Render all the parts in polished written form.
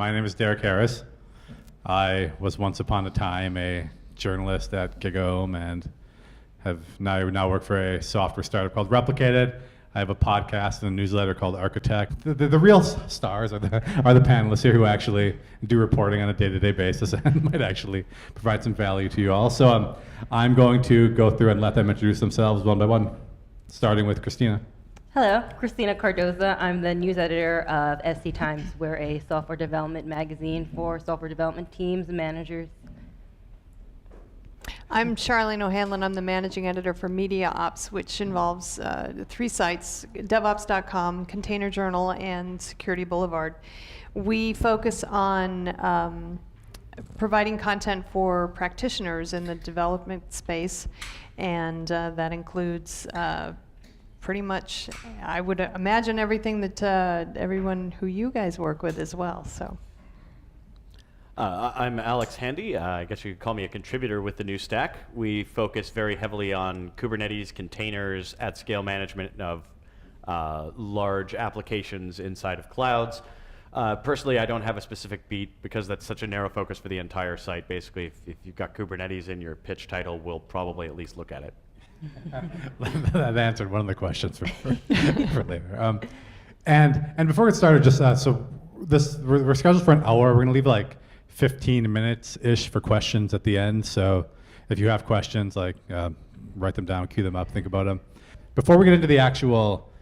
My name is Derek Harris. I was once upon a time a journalist at GigaOM and have now work for a software startup called Replicated. I have a podcast and a newsletter called Architect. The real stars are the panelists here who actually do reporting on a day-to-day basis and might actually provide some value to you all. So I'm going to go through and let them introduce themselves one by one, starting with Christina. Hello, Christina Cardoza. I'm the news editor of SC Times. We're a software development magazine for software development teams and managers. I'm Charlene O'Hanlon. I'm the managing editor for Media Ops, which involves 3 sites, devops.com, Container Journal, and Security Boulevard. We focus on providing content for practitioners in the development space, and that includes pretty much, I would imagine, everything that everyone who you guys work with as well. So. I'm Alex Handy. I guess you could call me a contributor with the new stack. We focus very heavily on Kubernetes, containers, at-scale management of large applications inside of clouds. Personally, I don't have a specific beat because that's such a narrow focus for the entire site. Basically, if you've got Kubernetes in your pitch title, we'll probably at least look at it. That answered one of the questions for later. And before we get started, just so we're scheduled for an hour. We're going to leave like 15 minutes-ish for questions at the end. So if you have questions, write them down, queue them up, think about them. Before we get into the actual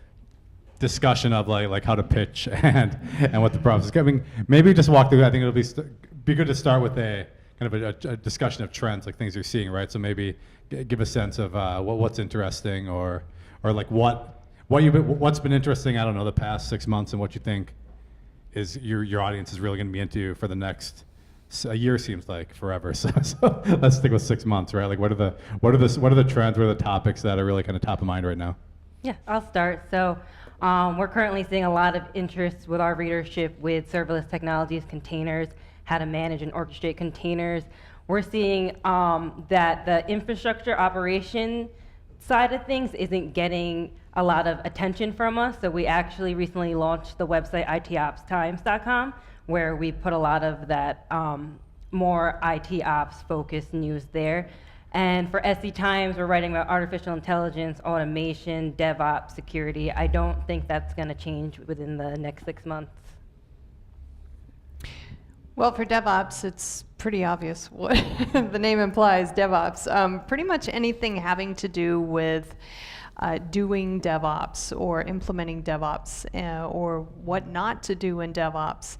discussion of like how to pitch and what the problems is, I mean, maybe just walk through. I think it'll be good to start with a kind of a discussion of trends, like things you're seeing, right? So maybe give a sense of what's interesting or like what's been interesting, I don't know, the past 6 months, and what you think is your audience is really going to be into for the next a year. Seems like forever. So let's stick with 6 months, right? Like what are the trends, what are the topics that are really kind of top of mind right now? Yeah, I'll start. So we're currently seeing a lot of interest with our readership with serverless technologies, containers, how to manage and orchestrate containers. We're seeing that the infrastructure operation side of things isn't getting a lot of attention from us. So we actually recently launched the website itopstimes.com, where we put a lot of that more IT ops focused news there. And for SC Times, we're writing about artificial intelligence, automation, DevOps, security. I don't think that's going to change within the next 6 months. Well, for DevOps, it's pretty obvious what the name implies, DevOps. Pretty much anything having to do with doing DevOps or implementing DevOps or what not to do in DevOps.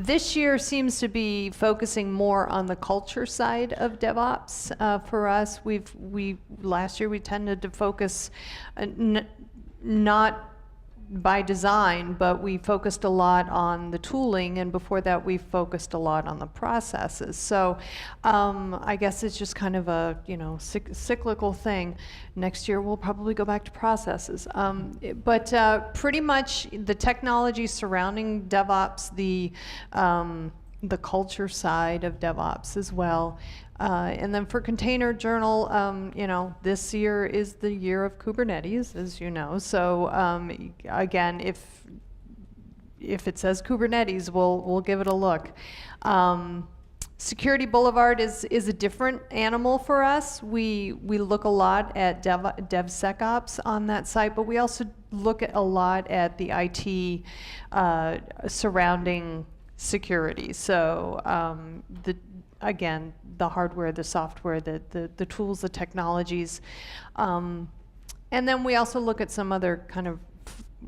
This year seems to be focusing more on the culture side of DevOps for us. Last year we tended to focus not by design, but we focused a lot on the tooling, and before that we focused a lot on the processes. So I guess it's just kind of a cyclical thing. Next year we'll probably go back to processes. But pretty much the technology surrounding DevOps, the culture side of DevOps as well. And then for Container Journal, this year is the year of Kubernetes, as you know. So again, if it says Kubernetes, we'll give it a look. Security Boulevard is a different animal for us. We look a lot at DevSecOps on that site, but we also look a lot at the IT surrounding security. So again, the hardware, the software, the tools, the technologies. And then we also look at some other kind of,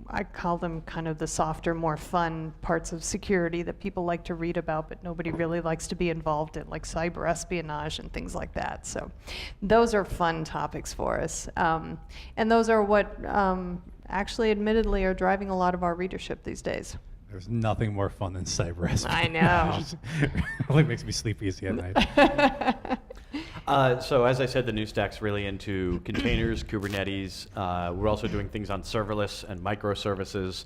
I call them kind of the softer, more fun parts of security that people like to read about, but nobody really likes to be involved in, like cyber espionage and things like that. So those are fun topics for us. And those are what actually, admittedly, are driving a lot of our readership these days. There's nothing more fun than cyber espionage. I know. It only makes me sleep easy at night. So as I said, the new stack's really into containers, Kubernetes. We're also doing things on serverless and microservices.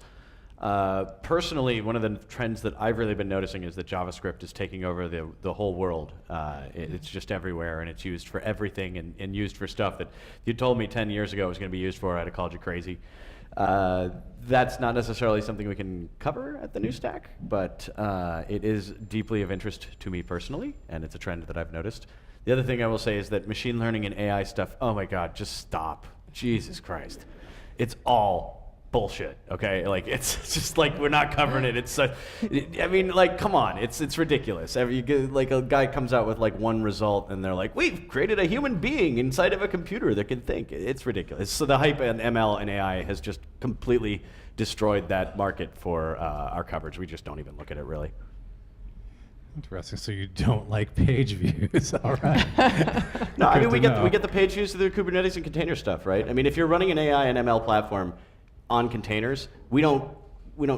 Personally, one of the trends that I've really been noticing is that JavaScript is taking over the whole world. It's just everywhere, and it's used for everything and used for stuff that if you told me 10 years ago it was going to be used for, I'd have called you crazy. That's not necessarily something we can cover at the new stack, but it is deeply of interest to me personally, and it's a trend that I've noticed. The other thing I will say is that machine learning and AI stuff, oh my God, just stop. Jesus Christ. It's all bullshit, okay? Like, it's just like, we're not covering it. It's, I mean, like, come on, it's ridiculous. Like, a guy comes out with like one result and they're like, we've created a human being inside of a computer that can think. It's ridiculous. So the hype on ML and AI has just completely destroyed that market for our coverage. We just don't even look at it really. Interesting. So you don't like page views, all right? No, I mean, Good to know. we get the page views through the Kubernetes and container stuff, right? I mean, if you're running an AI and ML platform on containers, we don't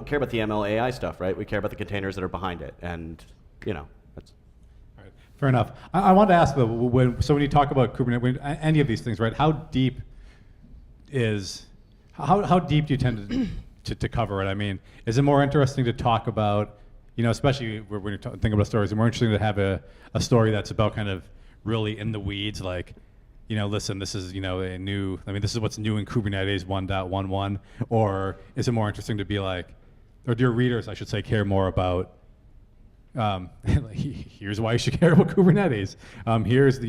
care about the ML AI stuff, right? We care about the containers that are behind it, and that's. All right. Fair enough. I wanted to ask though, when you talk about Kubernetes, any of these things, right? How deep do you tend to cover it? I mean, is it more interesting to talk about, especially when you're thinking about stories, it's more interesting to have a story that's about kind of really in the weeds, like, listen, this is, this is what's new in Kubernetes 1.11, or is it more interesting to be like, or do your readers, I should say, care more about, here's why you should care about Kubernetes. Here's,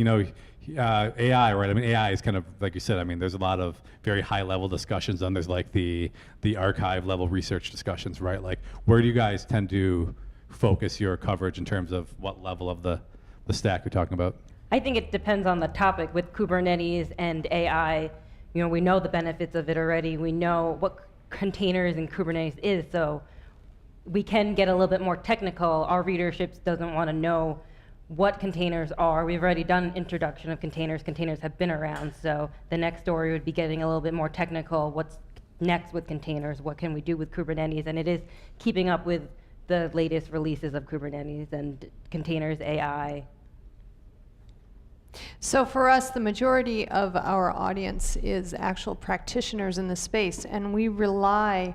AI, right? I mean, AI is kind of, like you said, I mean, there's a lot of very high level discussions, and there's like the archive level research discussions, right? Like, where do you guys tend to focus your coverage in terms of what level of the stack you're talking about? I think it depends on the topic. With Kubernetes and AI, we know the benefits of it already. We know what containers and Kubernetes is, so we can get a little bit more technical. Our readership doesn't want to know what containers are. We've already done an introduction of containers. Containers have been around, so the next story would be getting a little bit more technical. What's next with containers? What can we do with Kubernetes? And it is keeping up with the latest releases of Kubernetes and containers, AI. So for us, the majority of our audience is actual practitioners in the space, and we rely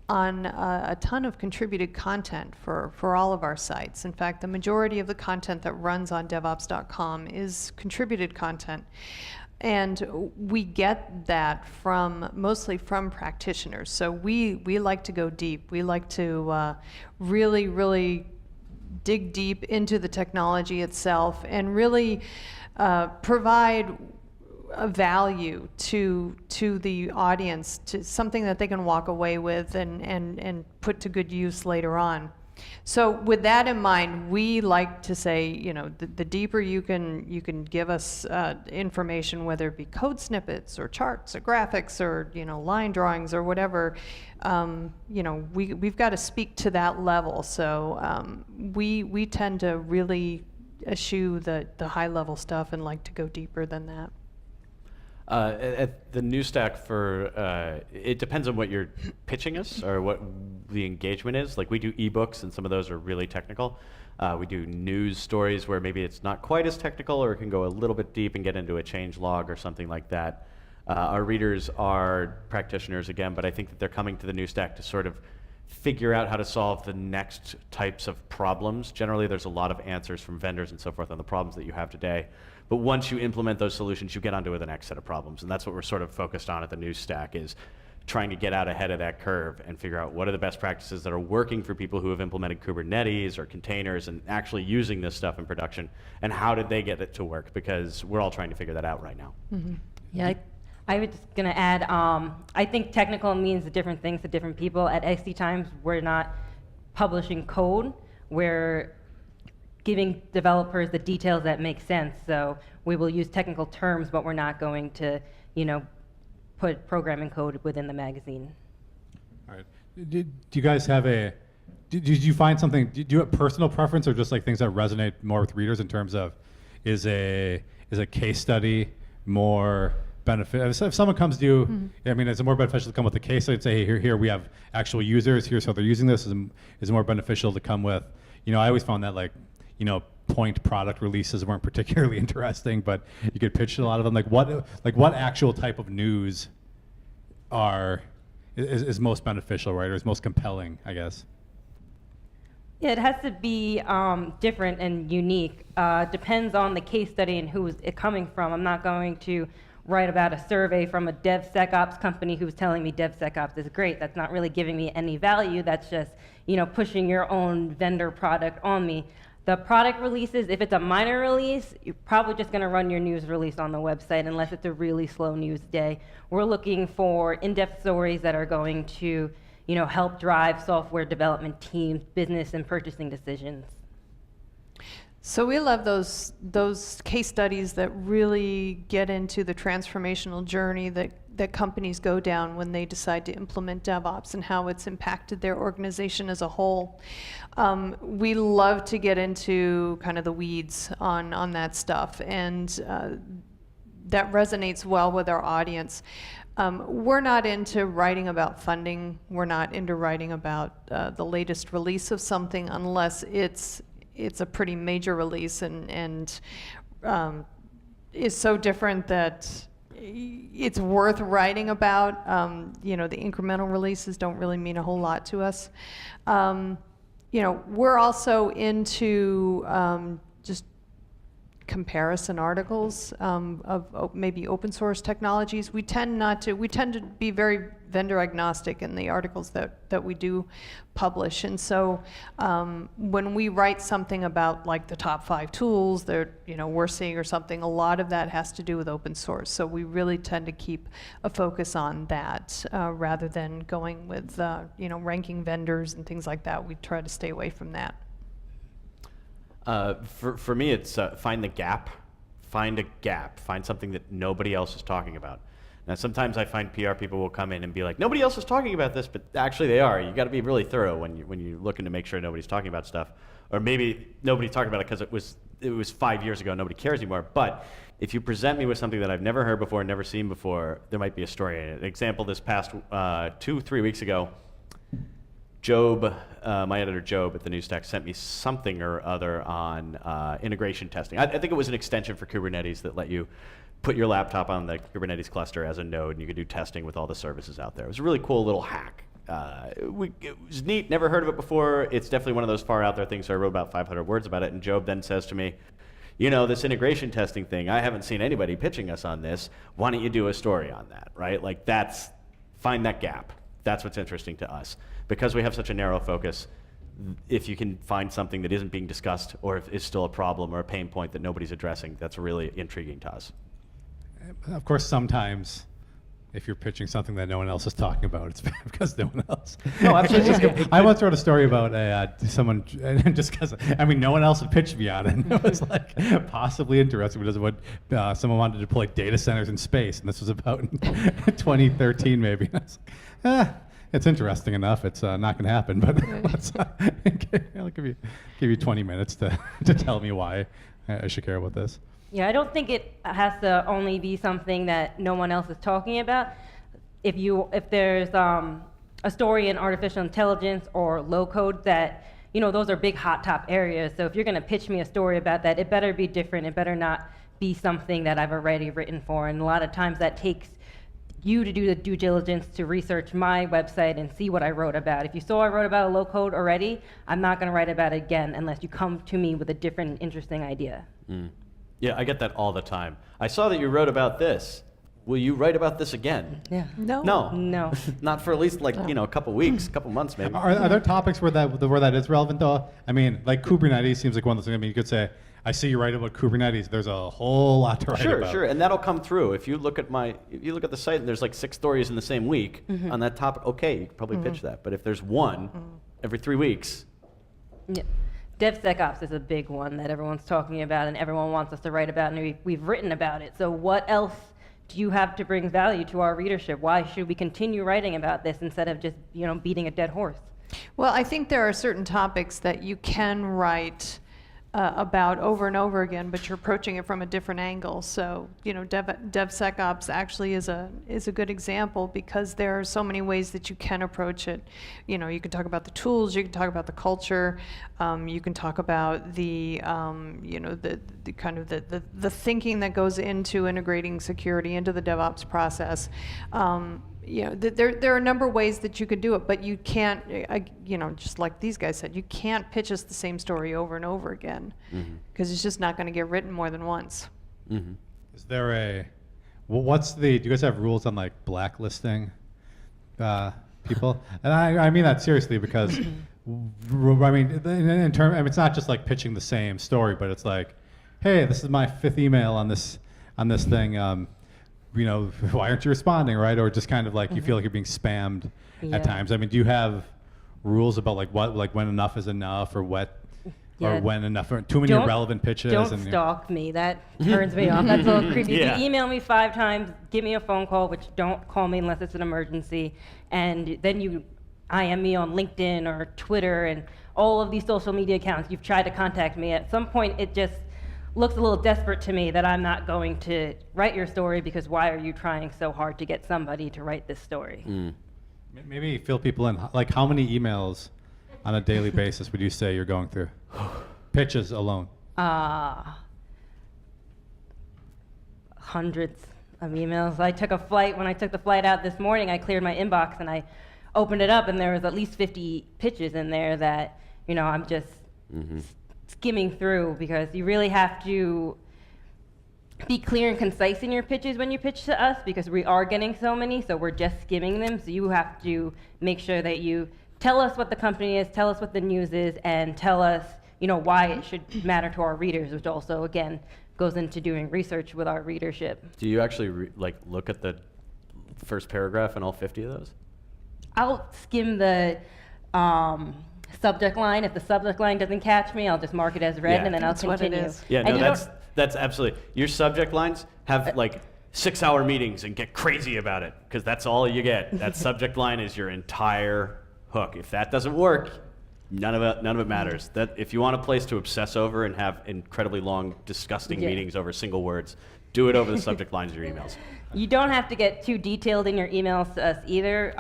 on a ton of contributed content for all of our sites. In fact, the majority of the content that runs on devops.com is contributed content. And we get that mostly from practitioners. So we like to go deep. We like to really, really dig deep into the technology itself and really provide a value to the audience, to something that they can walk away with and put to good use later on. So with that in mind, we like to say, the deeper you can give us information, whether it be code snippets or charts or graphics or line drawings or whatever, we've got to speak to that level. So we tend to really eschew the high level stuff and like to go deeper than that. At the new stack, it depends on what you're pitching us or what the engagement is. Like, we do ebooks, and some of those are really technical. We do news stories where maybe it's not quite as technical, or it can go a little bit deep and get into a change log or something like that. Our readers are practitioners again, but I think that they're coming to the new stack to sort of figure out how to solve the next types of problems. Generally, there's a lot of answers from vendors and so forth on the problems that you have today. But once you implement those solutions, you get onto the next set of problems. And that's what we're sort of focused on at the new stack, is trying to get out ahead of that curve and figure out what are the best practices that are working for people who have implemented Kubernetes or containers and actually using this stuff in production, and how did they get it to work, because we're all trying to figure that out right now. Mm-hmm. Yeah, I was just going to add, I think technical means different things to different people. At XD Times, we're not publishing code. We're giving developers the details that make sense. So we will use technical terms, but we're not going to, put programming code within the magazine. All right. Do you guys have did you find something, do you have personal preference, or just like things that resonate more with readers in terms of, is a case study more benefit? If someone comes to you, Mm-hmm. I mean, is it more beneficial to come with a case study and say, hey, here we have actual users, here's how they're using this? Is it more beneficial to come with, I always found that, like, point product releases weren't particularly interesting, but you could pitch a lot of them. Like what actual type of news is most beneficial, right, or is most compelling, I guess? Yeah, it has to be different and unique. Depends on the case study and who is it coming from. I'm not going to write about a survey from a DevSecOps company who's telling me DevSecOps is great. That's not really giving me any value. That's just, pushing your own vendor product on me. The product releases, if it's a minor release, you're probably just going to run your news release on the website unless it's a really slow news day. We're looking for in-depth stories that are going to, help drive software development teams, business and purchasing decisions. So we love those case studies that really get into the transformational journey that companies go down when they decide to implement DevOps and how it's impacted their organization as a whole. We love to get into kind of the weeds on that stuff, and that resonates well with our audience. We're not into writing about funding. We're not into writing about the latest release of something unless it's a pretty major release and is so different that it's worth writing about. The incremental releases don't really mean a whole lot to us. We're also into just comparison articles of maybe open source technologies. We tend to be very vendor agnostic in the articles that we do publish. And so when we write something about like the top 5 tools that we're seeing or something, a lot of that has to do with open source. So we really tend to keep a focus on that rather than going with ranking vendors and things like that. We try to stay away from that. For me, it's find the gap. Find a gap. Find something that nobody else is talking about. Now, sometimes I find PR people will come in and be like, nobody else is talking about this, but actually they are. You got to be really thorough when you're looking to make sure nobody's talking about stuff, or maybe nobody's talking about it because it was 5 years ago, nobody cares anymore. But if you present me with something that I've never heard before, never seen before, there might be a story in it. An example: this past 2-3 weeks ago, Job, my editor Job at the Newsstack, sent me something or other on integration testing. I think it was an extension for Kubernetes that let you put your laptop on the Kubernetes cluster as a node, and you could do testing with all the services out there. It was a really cool little hack. It was neat, never heard of it before. It's definitely one of those far out there things, so I wrote about 500 words about it, and Job then says to me, this integration testing thing, I haven't seen anybody pitching us on this. Why don't you do a story on that, right? Like find that gap. That's what's interesting to us. Because we have such a narrow focus, if you can find something that isn't being discussed or if is still a problem or a pain point that nobody's addressing, that's really intriguing to us. Of course, sometimes if you're pitching something that no one else is talking about, it's because no one else. No, absolutely. I once wrote a story about someone, and just because, no one else had pitched me on it. And it was like possibly interesting because what someone wanted to deploy data centers in space, and this was about 2013 maybe. And I was like, it's interesting enough. It's not going to happen, but I'll give you 20 minutes to tell me why I should care about this. Yeah, I don't think it has to only be something that no one else is talking about. If there's a story in artificial intelligence or low code that, those are big hot top areas. So if you're going to pitch me a story about that, it better be different. It better not be something that I've already written for. And a lot of times that takes you to do the due diligence to research my website and see what I wrote about. If you saw I wrote about a low code already, I'm not going to write about it again unless you come to me with a different and interesting idea. Mm. Yeah, I get that all the time. I saw that you wrote about this. Will you write about this again? Yeah. No. No. Not for at least a couple weeks, couple months maybe. Are there topics where that is relevant though? Like Kubernetes seems like one of those things. You could say, I see you write about Kubernetes. There's a whole lot to write about. Sure, and that'll come through. If you look at the site and there's like 6 stories in the same week on that topic, okay, you can probably pitch that. But if there's one every 3 weeks. Yeah. DevSecOps is a big one that everyone's talking about and everyone wants us to write about, and we've written about it. So what else do you have to bring value to our readership? Why should we continue writing about this instead of just beating a dead horse? Well, I think there are certain topics that you can write about over and over again, but you're approaching it from a different angle. So, DevSecOps actually is a good example because there are so many ways that you can approach it. You can talk about the tools, you can talk about the culture, you can talk about the kind of the thinking that goes into integrating security into the DevOps process. There are a number of ways that you could do it, but you can't, just like these guys said, you can't pitch us the same story over and over again because it's just not going to get written more than once. Is there do you guys have rules on like blacklisting people? And I mean that seriously because I mean in term, I mean, it's not just like pitching the same story, but it's like, hey, this is my 5th email on this thing. You know, why aren't you responding, right? Or just kind of like you feel like you're being spammed Yeah. at times. I mean, do you have rules about like when enough is enough, or what, Yeah. or when enough, or too many Don't- irrelevant pitches? Don't and stalk me. That turns me off. That's a little creepy. Yeah. If you email me 5 times, give me a phone call, which don't call me unless it's an emergency. And then you IM me on LinkedIn or Twitter and all of these social media accounts. You've tried to contact me. At some point, it just looks a little desperate to me that I'm not going to write your story because why are you trying so hard to get somebody to write this story? Maybe fill people in. Like, how many emails on a daily basis would you say you're going through? Pitches alone. Hundreds of emails. I took a flight. When I took the flight out this morning, I cleared my inbox and I opened it up, and there was at least 50 pitches in there that, you know, I'm just skimming through, because you really have to be clear and concise in your pitches when you pitch to us, because we are getting so many, so we're just skimming them. So you have to make sure that you tell us what the company is, tell us what the news is, and tell us, you know, why it should matter to our readers, which also, again, goes into doing research with our readership. Do you actually like look at the first paragraph in all 50 of those? I'll skim the subject line. If the subject line doesn't catch me, I'll just mark it as read, Yeah. and then I'll That's what it continue. is. Yeah, And no, you that's absolutely. Your subject lines have like 6-hour meetings and get crazy about it, because that's all you get. That subject line is your entire hook. If that doesn't work, none of it matters. That if you want a place to obsess over and have incredibly long, disgusting Yeah. meetings over single words, do it over the subject lines of your emails. You don't have to get too detailed in your emails to us either.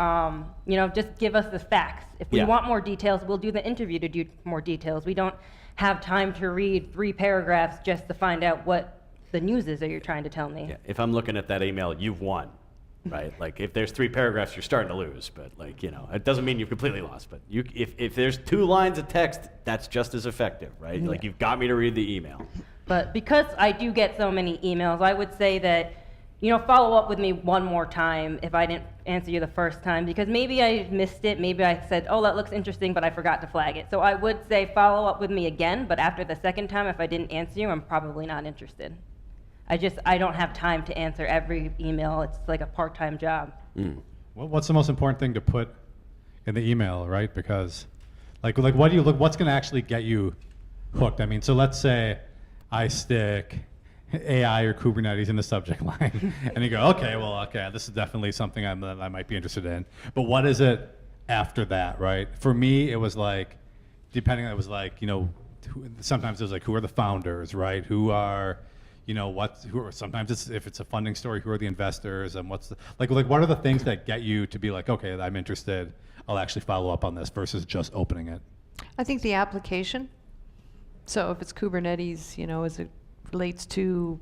You know, just give us the facts. If we Yeah. want more details, we'll do the interview to do more details. We don't have time to read 3 paragraphs just to find out what the news is that you're trying to tell me. Yeah, if I'm looking at that email, you've won, right? Like if there's 3 paragraphs, you're starting to lose. But like, you know, it doesn't mean you've completely lost. But if there's 2 lines of text, that's just as effective, right? Like you've got me to read the email. But because I do get so many emails, I would say that, you know, follow up with me one more time if I didn't answer you the first time, because maybe I missed it. Maybe I said, oh, that looks interesting, but I forgot to flag it. So I would say follow up with me again, but after the second time, if I didn't answer you, I'm probably not interested. I don't have time to answer every email. It's like a part-time job. What's the most important thing to put in the email, right? Because, like what do you look? What's going to actually get you hooked? I mean, so let's say I stick AI or Kubernetes in the subject line, and you go, okay, this is definitely something that I might be interested in. But what is it after that, right? For me, it was like, depending, it was like, you know, sometimes it was like, who are the founders, right? Who are, you know, sometimes it's, if it's a funding story, who are the investors, and what's the, like what are the things that get you to be like, okay, I'm interested, I'll actually follow up on this, versus just opening it? I think the application. So if it's Kubernetes, you know, as it relates to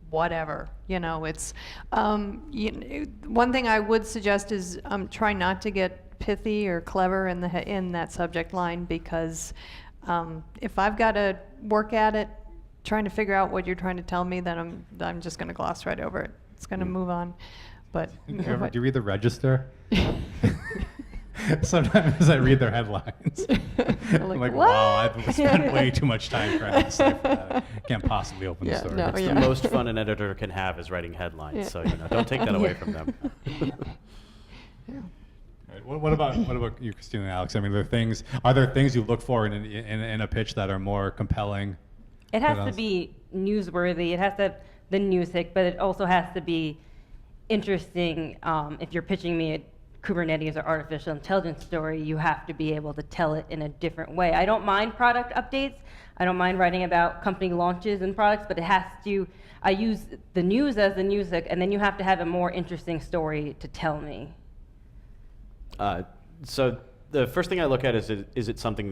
whatever, you know, it's one thing I would suggest is try not to get pithy or clever in that subject line, because if I've got to work at it trying to figure out what you're trying to tell me, then I'm just going to gloss right over it. It's going to move on. But Do you read the Register? Sometimes I read their headlines. I'm like, what? wow, I've spent way too much time trying to decipher that. I can't possibly open the Yeah, story. no, It's yeah. the most fun an editor can have is writing headlines. Yeah. So, you know, don't take that away from them. Right. What about you, Christina and Alex? I mean, are there things you look for in a pitch that are more compelling? It has than to others? be newsworthy. It has to have the news hick, but it also has to be interesting. If you're pitching me a Kubernetes or artificial intelligence story, you have to be able to tell it in a different way. I don't mind product updates. I don't mind writing about company launches and products, but I use the news as the news hook, and then you have to have a more interesting story to tell me. So the first thing I look at is it something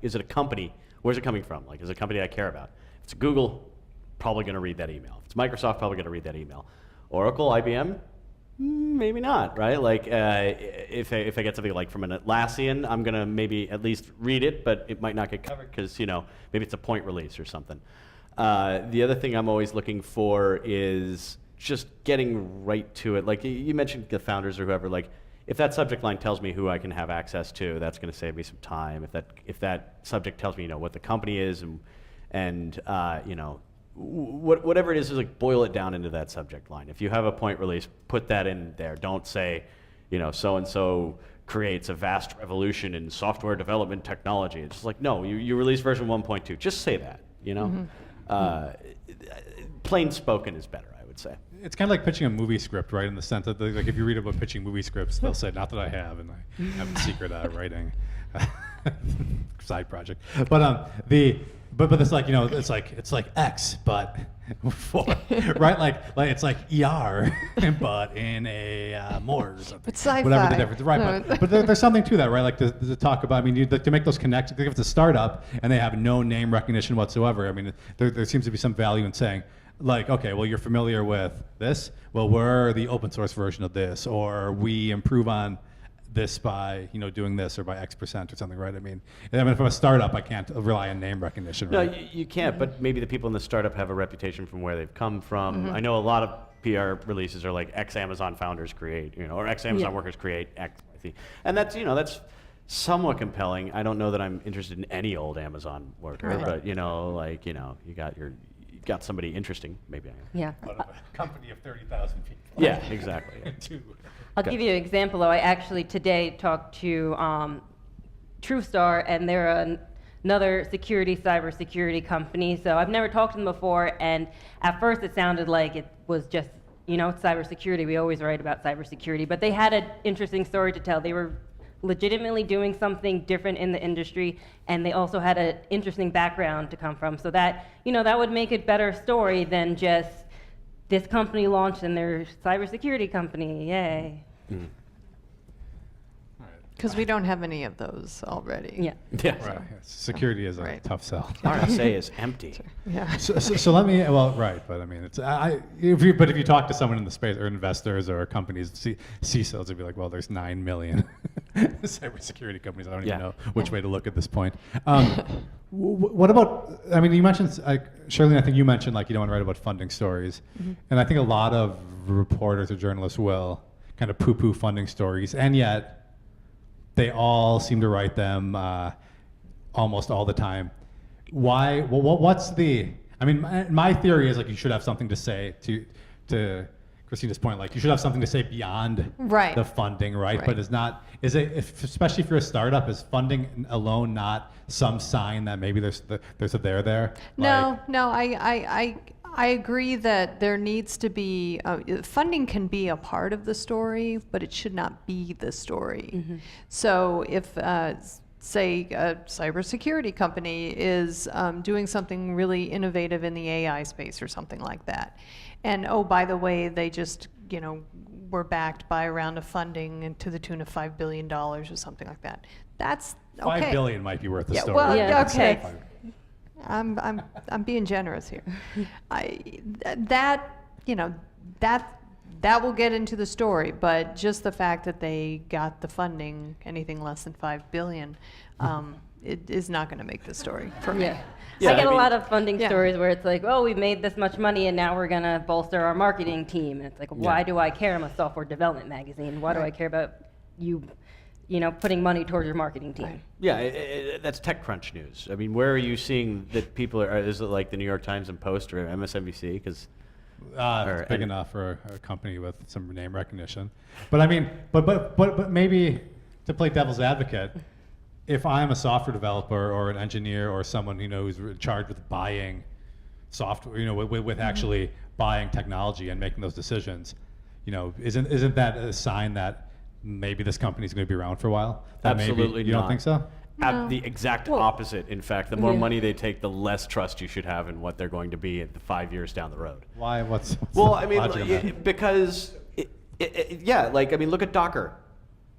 is it a company? Where's it coming from? Like, is it a company I care about? If it's Google, probably going to read that email. If it's Microsoft, probably going to read that email. Oracle, IBM, maybe not, right? Like, if I get something like from an Atlassian, I'm going to maybe at least read it, but it might not get covered because, you know, maybe it's a point release or something. The other thing I'm always looking for is just getting right to it. Like you mentioned the founders or whoever, like if that subject line tells me who I can have access to, that's going to save me some time. If that subject tells me, what the company is and whatever it is like boil it down into that subject line. If you have a point release, put that in there. Don't say, so and so creates a vast revolution in software development technology. It's just like, no, you release version 1.2. Just say that. Plain spoken is better, I would say. It's kind of like pitching a movie script, right? In the sense that, like, if you read about pitching movie scripts, they'll say, "Not that I have," and I have a secret writing side project. But but it's like it's like X, but for right, like it's like ER, but in a more or something. But sci-fi. Whatever the difference, right? But there's something to that, right? Like to talk about. I mean, to make those connections. If it's a startup and they have no name recognition whatsoever, I mean, there seems to be some value in saying, like, okay, well, you're familiar with this. Well, we're the open source version of this, or we improve on this by doing this, or by X% or something, right? I mean, from a startup, I can't rely on name recognition, right? No, you can't. But maybe the people in the startup have a reputation from where they've come from. I know a lot of PR releases are like ex-Amazon founders create, or ex-Amazon workers create X, and that's that's somewhat compelling. I don't know that I'm interested in any old Amazon worker, Right. but you got somebody interesting, maybe I am. Yeah. Out of a company of 30,000 people. Yeah, exactly. I'll give you an example, though. I actually today talked to TrueStar, and they're another cybersecurity company. So I've never talked to them before, and at first it sounded like it was just, it's cybersecurity. We always write about cybersecurity. But they had an interesting story to tell. They were legitimately doing something different in the industry, and they also had an interesting background to come from. So that, that would make it better story than just this company launched and their cybersecurity company, yay. Because we don't have any of those already. Yeah. Yeah. Right. Yes. Security is a Right. tough sell. RSA is empty. Yeah. So let me, right, but I mean, if you talk to someone in the space, or investors or companies, CISOs would be like, well, there's 9 million cybersecurity companies. I don't even know which way to look at this point. What about, I mean, you mentioned, Shirley, I think you mentioned, you don't want to write about funding stories. And I think a lot of reporters or journalists will kind of poo-poo funding stories, and yet they all seem to write them almost all the time. Why? Well, what's the? I mean, my theory is you should have something to say to Christina's point. You should have something to say beyond Right. the funding, right? Right. But especially if you're a startup, is funding alone not some sign that maybe there's a there? No, I agree that there needs to be, funding can be a part of the story, but it should not be the story. So if, say, a cybersecurity company is doing something really innovative in the AI space or something like that, and oh, by the way, they just, were backed by a round of funding to the tune of $5 billion or something like that. That's okay. $5 billion might be worth the Yeah, story. well, Yeah. okay. I'm being generous here. That will get into the story, but just the fact that they got the funding, anything less than $5 billion, it is not going to make the story for me. I get I a mean- lot of funding Yeah. stories where it's like, oh, we made this much money and now we're going to bolster our marketing team. And it's like, why do I care? I'm a software development magazine. Why do I care about you, putting money towards your marketing team? Right. Yeah, that's TechCrunch news. I mean, where are you seeing that people are? Is it like the New York Times and Post or MSNBC? Because It's big enough for a company with some name recognition. But I mean, but maybe to play devil's advocate, if I'm a software developer or an engineer or someone who's charged with buying software, with actually buying technology and making those decisions, isn't that a sign that maybe this company's going to be around for a while? That Absolutely maybe, you don't not. think so? the exact opposite. In fact, the more money they take, the less trust you should have in what they're going to be in the 5 years down the road. Why? What's Well, the I mean, logic of that? because look at Docker.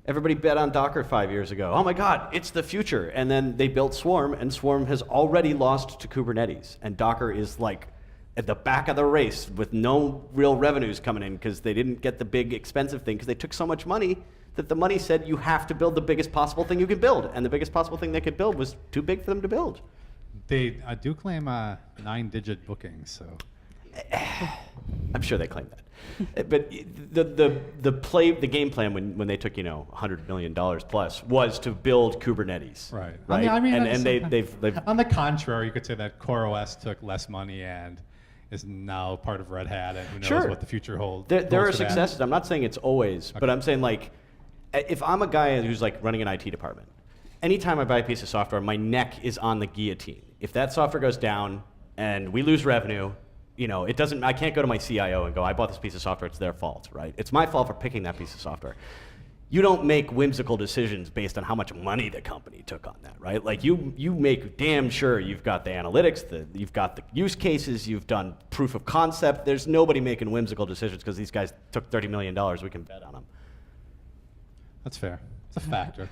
Everybody bet on Docker 5 years ago. Oh my God, it's the future. And then they built Swarm, and Swarm has already lost to Kubernetes. And Docker is like at the back of the race with no real revenues coming in because they didn't get the big expensive thing because they took so much money that the money said you have to build the biggest possible thing you can build. And the biggest possible thing they could build was too big for them to build. They do claim 9-digit bookings, so I'm sure they claim that. But the game plan when they took $100 million plus was to build Kubernetes. Right. Right. I mean, and they've on the contrary, you could say that CoreOS took less money and is now part of Red Hat, and who knows Sure. what the future holds. There are for that. successes. I'm not saying it's always, but I'm saying like, if I'm a guy who's like running an IT department, anytime I buy a piece of software, my neck is on the guillotine. If that software goes down and we lose revenue, it doesn't. I can't go to my CIO and go, I bought this piece of software. It's their fault, right? It's my fault for picking that piece of software. You don't make whimsical decisions based on how much money the company took on that, right? Like you make damn sure you've got the analytics, you've got the use cases, you've done proof of concept. There's nobody making whimsical decisions because these guys took $30 million. We can bet on them. That's fair. It's a factor.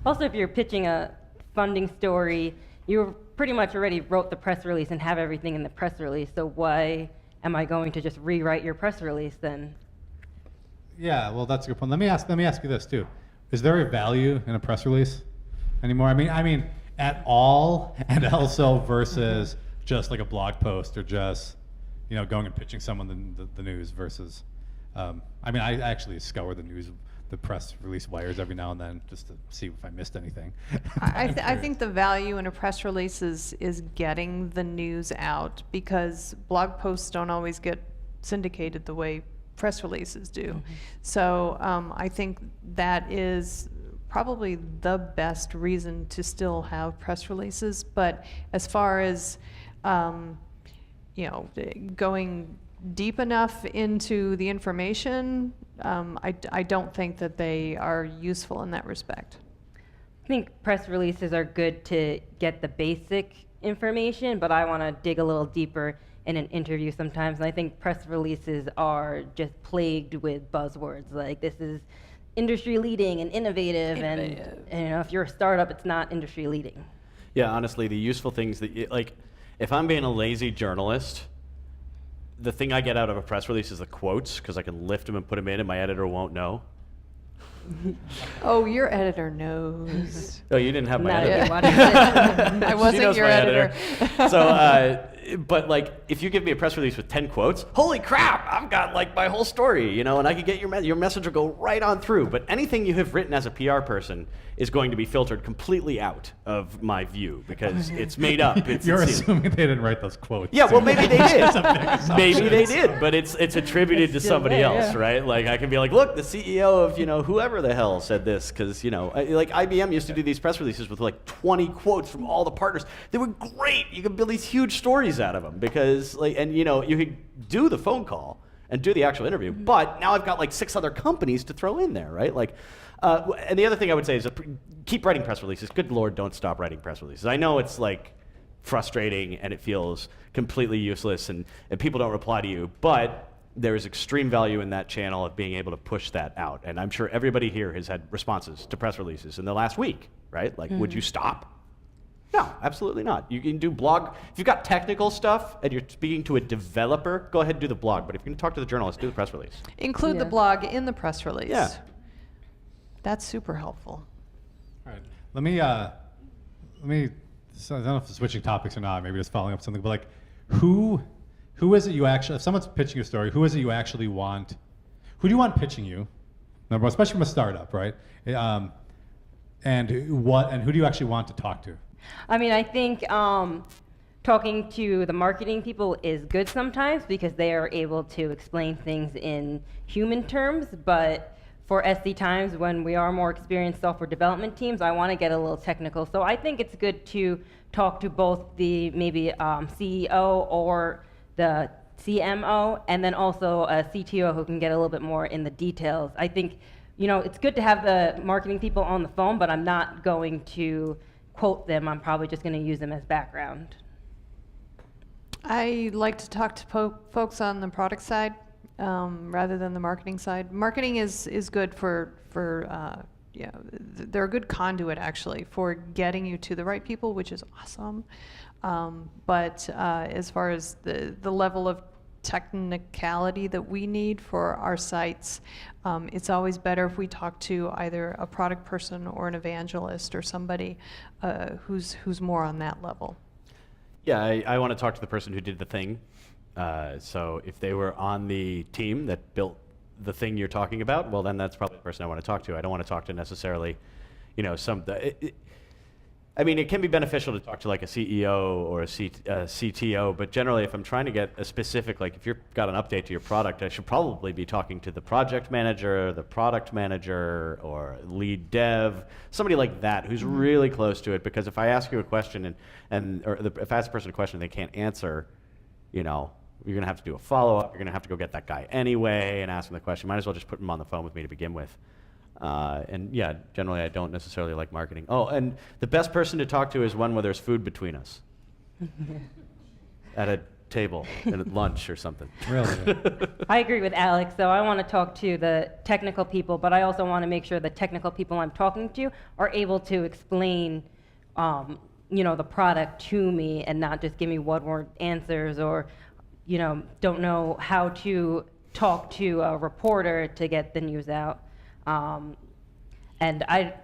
Also, if you're pitching a funding story, you pretty much already wrote the press release and have everything in the press release. So why am I going to just rewrite your press release then? Yeah, well, that's a good point. Let me ask you this too: is there a value in a press release anymore? I mean, at all, and also versus just like a blog post or just going and pitching someone the news versus. I actually scour the press release wires every now and then just to see if I missed anything. I think the value in a press release is getting the news out, because blog posts don't always get syndicated the way press releases do. Mm-hmm. So I think that is probably the best reason to still have press releases. But as far as going deep enough into the information, I don't think that they are useful in that respect. I think press releases are good to get the basic information, but I want to dig a little deeper in an interview sometimes. And I think press releases are just plagued with buzzwords like this is industry leading and innovative. And if you're a startup, it's not industry leading. Yeah, honestly, the useful things if I'm being a lazy journalist, the thing I get out of a press release is the quotes, because I can lift them and put them in and my editor won't know. Oh, your editor knows. Oh, you didn't have my Not editor. if you watch it. I She wasn't knows your my editor. So, but if you give me a press release with 10 quotes, holy crap, I've got my whole story, and I could get your message will go right on through. But anything you have written as a PR person is going to be filtered completely out of my view because it's made up. You're assuming they didn't write those quotes. Yeah, well, maybe they did. That's a big assumption. Maybe they did, but it's attributed to It's still somebody there, else, yeah. right? Like I can be like, look, the CEO of whoever the hell said this, because like IBM used to do these press releases with 20 quotes from all the partners. They were great. You could build these huge stories out of them because you could do the phone call and do the actual interview, but now I've got 6 other companies to throw in there, right? And the other thing I would say is keep writing press releases. Good Lord, don't stop writing press releases. I know it's frustrating and it feels completely useless and people don't reply to you, but there is extreme value in that channel of being able to push that out. And I'm sure everybody here has had responses to press releases in the last week, right? Would you stop? No, absolutely not. You can do blog. If you've got technical stuff and you're speaking to a developer, go ahead and do the blog. But if you're going to talk to the journalist, do the press release. Include the Yeah. blog in the press release. Yeah. That's super helpful. All right. Let me. So I don't know if it's switching topics or not. Maybe just following up something. But who is it you actually? If someone's pitching a story, who is it you actually want? Who do you want pitching you? Number one, especially from a startup, right? And who do you actually want to talk to? I mean, I think talking to the marketing people is good sometimes because they are able to explain things in human terms, but for SD times when we are more experienced software development teams, I want to get a little technical. So I think it's good to talk to both the maybe CEO or the CMO, and then also a CTO who can get a little bit more in the details. I think, it's good to have the marketing people on the phone, but I'm not going to quote them. I'm probably just going to use them as background. I like to talk to folks on the product side rather than the marketing side. Marketing is good for they're a good conduit actually for getting you to the right people, which is awesome. But as far as the level of technicality that we need for our sites, it's always better if we talk to either a product person or an evangelist or somebody who's more on that level. Yeah, I want to talk to the person who did the thing. So if they were on the team that built the thing you're talking about, well, then that's probably the person I want to talk to. I don't want to talk to necessarily, I mean, it can be beneficial to talk to like a CEO or a CTO, but generally if I'm trying to get a specific, like if you've got an update to your product, I should probably be talking to the project manager, the product manager, or lead dev, somebody like that who's really close to it, because if I ask you a question if I ask a person a question they can't answer, you're going to have to do a follow-up, you're going to have to go get that guy anyway and ask him the question. Might as well just put him on the phone with me to begin with. And yeah, generally I don't necessarily like marketing. Oh, and the best person to talk to is one where there's food between us. At a table, at lunch or something. Really? I agree with Alex, though. I want to talk to the technical people, but I also want to make sure the technical people I'm talking to are able to explain, the product to me and not just give me one-word answers or, don't know how to talk to a reporter to get the news out. And it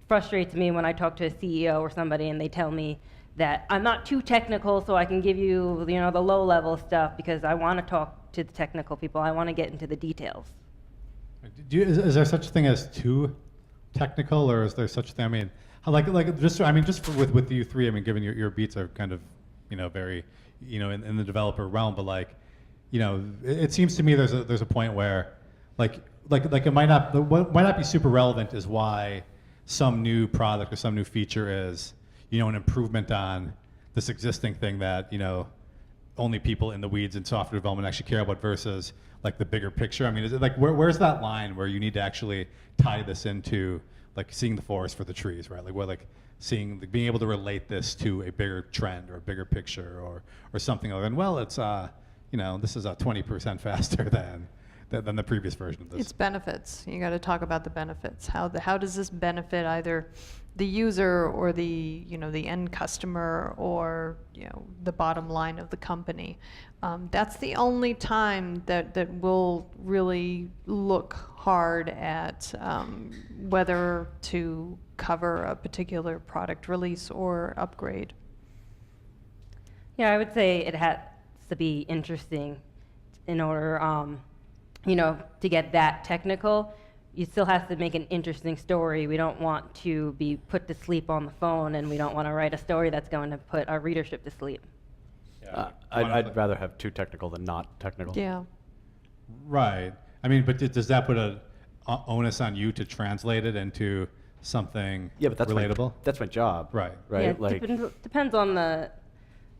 frustrates me when I talk to a CEO or somebody and they tell me that I'm not too technical, so I can give you, the low-level stuff, because I want to talk to the technical people. I want to get into the details. Is there such a thing as too technical, or is there such a thing? I mean, with you three. I mean, given your beats are kind of, very, in the developer realm, but it seems to me there's a point where, like it might not be super relevant is why some new product or some new feature is, an improvement on this existing thing that, only people in the weeds in software development actually care about versus like the bigger picture. I mean, is it like, where's that line where you need to actually tie this into like seeing the forest for the trees, right? Being able to relate this to a bigger trend or a bigger picture or something other than, well, it's, this is 20% faster than the previous version of this. It's benefits. You got to talk about the benefits. How does this benefit either the user or the the end customer or the bottom line of the company? That's the only time that we'll really look hard at whether to cover a particular product release or upgrade. Yeah, I would say it has to be interesting in order, to get that technical. You still have to make an interesting story. We don't want to be put to sleep on the phone, and we don't want to write a story that's going to put our readership to sleep. Yeah. I'd rather have too technical than not technical. Yeah. Right. I mean, but does that put an onus on you to translate it into something But that's relatable? that's my job. Right. Right. Yeah, depends on the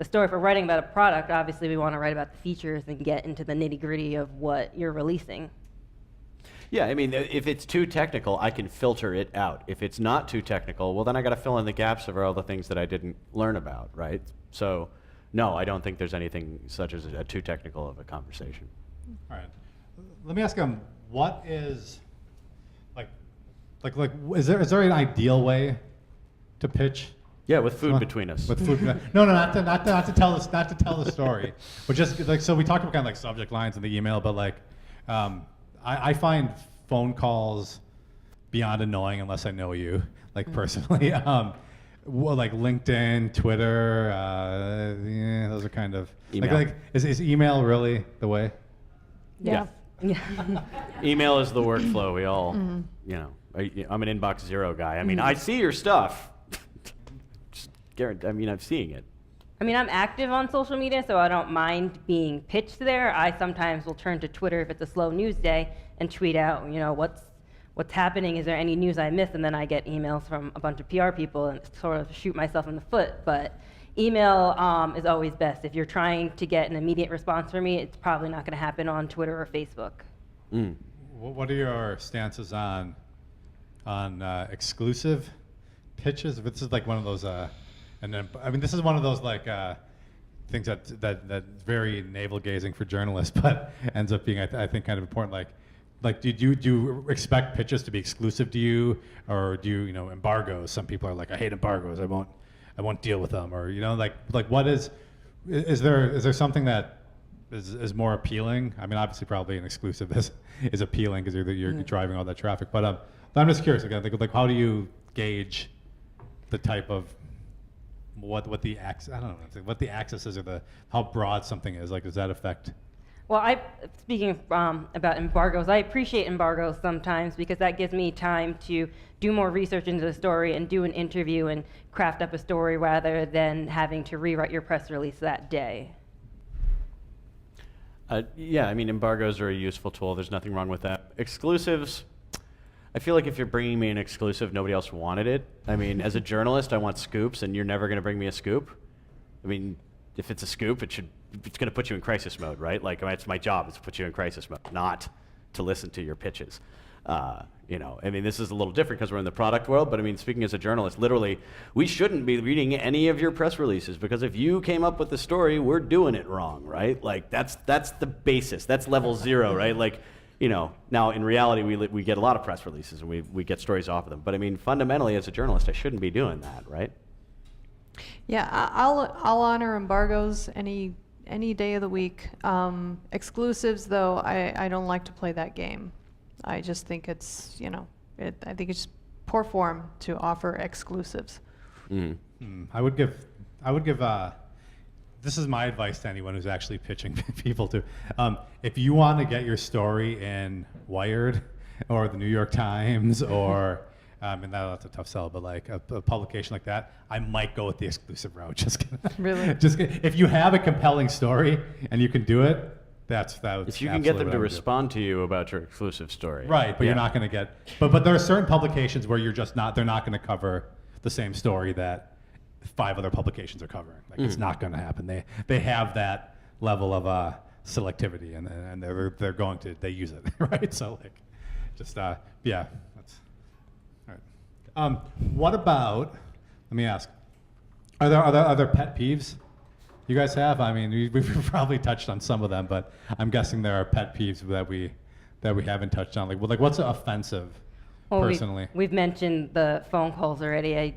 story. If we're writing about a product, obviously we want to write about the features and get into the nitty-gritty of what you're releasing. Yeah, I mean, if it's too technical, I can filter it out. If it's not too technical, well, then I got to fill in the gaps of all the things that I didn't learn about, right? So, no, I don't think there's anything such as a too technical of a conversation. All right. Let me ask what is is there an ideal way to pitch? Yeah, with food between us. With food. No, not to tell the story, but just so we talked about kind of like subject lines in the email, but I find phone calls beyond annoying unless I know you, personally. Like LinkedIn, Twitter, those are kind of Email. Is email really the way? Yeah. Email is the workflow. We all, I'm an inbox zero guy. I mean, I see your stuff. Just guarantee. I mean, I'm seeing it. I mean, I'm active on social media, so I don't mind being pitched there. I sometimes will turn to Twitter if it's a slow news day and tweet out, what's happening? Is there any news I missed? And then I get emails from a bunch of PR people and sort of shoot myself in the foot. But email is always best. If you're trying to get an immediate response from me, it's probably not going to happen on Twitter or Facebook. What are your stances on exclusive pitches? If this is like one of those, and then this is one of those things that's very navel gazing for journalists, but ends up being I think kind of important. Do you expect pitches to be exclusive to you, or do you embargoes? Some people are like, I hate embargoes. I won't deal with them, or what is there something that is more appealing? I mean, obviously, probably an exclusive is appealing because you're driving all that traffic. But I'm just curious. Again, how do you gauge the type of what the I don't know what the access is, or how broad something is? Like, does that affect? Well, speaking about embargoes, I appreciate embargoes sometimes because that gives me time to do more research into the story and do an interview and craft up a story rather than having to rewrite your press release that day. Yeah, I mean, embargoes are a useful tool. There's nothing wrong with that. Exclusives, I feel like if you're bringing me an exclusive, nobody else wanted it. I mean, as a journalist, I want scoops, and you're never going to bring me a scoop. I mean, if it's a scoop, it's going to put you in crisis mode, right? Like, it's my job is to put you in crisis mode, not to listen to your pitches. You know, I mean, this is a little different because we're in the product world, but I mean, speaking as a journalist, literally, we shouldn't be reading any of your press releases because if you came up with the story, we're doing it wrong, right? Like, that's the basis. That's level 0, right? Like, you know, now in reality, we get a lot of press releases and we get stories off of them. But I mean, fundamentally, as a journalist, I shouldn't be doing that, right? Yeah, I'll honor embargoes any day of the week. Exclusives, though, I don't like to play that game. I just think it's, you know, I think it's poor form to offer exclusives. I would give. This is my advice to anyone who's actually pitching people to. If you want to get your story in Wired or the New York Times or, and that's a tough sell, but like a publication like that, I might go with the exclusive route. Just kidding. Really? Just kidding. If you have a compelling story and you can do it, that's If you can get them to respond to you about your exclusive story. Right, but you're not going to get. But there are certain publications where you're just not. They're not going to cover the same story that 5 other publications are covering. Like, it's not going to happen. They have that level of selectivity, and they're going to use it, right? So like, just yeah, that's all right. What about? Let me ask. Are there other pet peeves you guys have? I mean, we've probably touched on some of them, but I'm guessing there are pet peeves that we haven't touched on. Like what's offensive personally? We've mentioned the phone calls already. I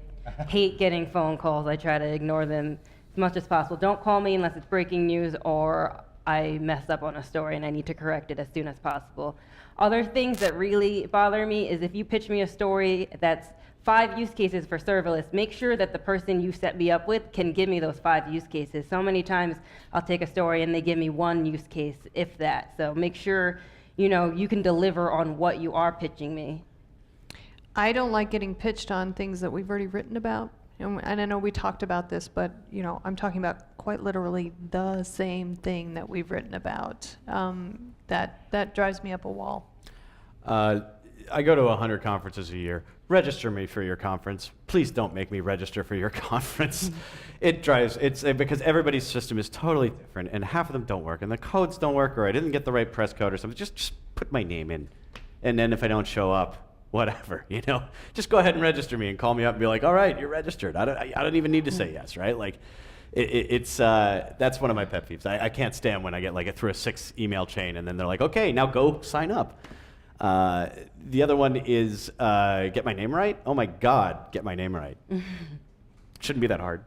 hate getting phone calls. I try to ignore them as much as possible. Don't call me unless it's breaking news or I mess up on a story and I need to correct it as soon as possible. Other things that really bother me is if you pitch me a story that's 5 use cases for serverless, make sure that the person you set me up with can give me those 5 use cases. So many times I'll take a story and they give me 1 use case, if that. So make sure, you know, you can deliver on what you are pitching me. I don't like getting pitched on things that we've already written about. And I know we talked about this, but you know, I'm talking about quite literally the same thing that we've written about. That drives me up a wall. I go to 100 conferences a year. Register me for your conference. Please don't make me register for your conference. It's because everybody's system is totally different, and half of them don't work, and the codes don't work, or I didn't get the right press code or something. Just put my name in, and then if I don't show up, whatever, you know, just go ahead and register me and call me up and be like, all right, you're registered. I don't even need to say yes, right? Like, that's one of my pet peeves. I can't stand when I get like through a 6 email chain and then they're like, okay, now go sign up. The other one is get my name right. Oh my God, get my name right. Shouldn't be that hard.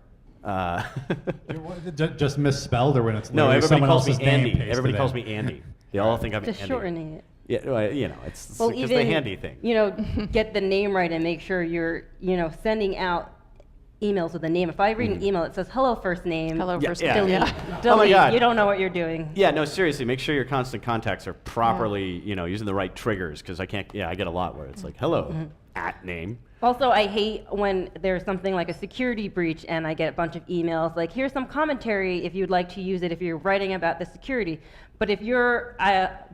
Just misspelled, or when it's no, everybody someone calls me else's name Andy. pasted Everybody calls in. me Andy. They all think I'm Just Andy. shortening it. Yeah, well, you know, it's just the even, handy thing. You know, get the name right and make sure you're, you know, sending out emails with a name. If I read an email that says hello first name, Hello, first yeah. name. delete, Yeah. delete. Oh my God. You don't know what you're doing. Yeah, no, seriously, make sure your constant contacts are properly, you know, using the right triggers, because I get a lot where it's like, hello, at name. Also, I hate when there's something like a security breach and I get a bunch of emails like, here's some commentary if you'd like to use it if you're writing about the security. But if your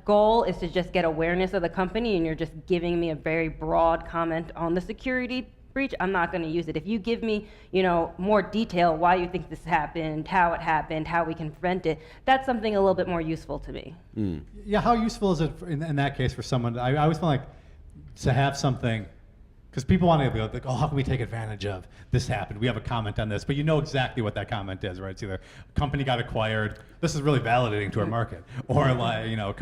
goal is to just get awareness of the company and you're just giving me a very broad comment on the security breach, I'm not going to use it. If you give me, you know, more detail why you think this happened, how we can prevent it, that's something a little bit more useful to me. Yeah, how useful is it in that case for someone? I always feel like to have something, because people want to be like, oh, how can we take advantage of this happened? We have a comment on this, but you know exactly what that comment is, right? It's either company got acquired. This is really validating to our market, or like, you know,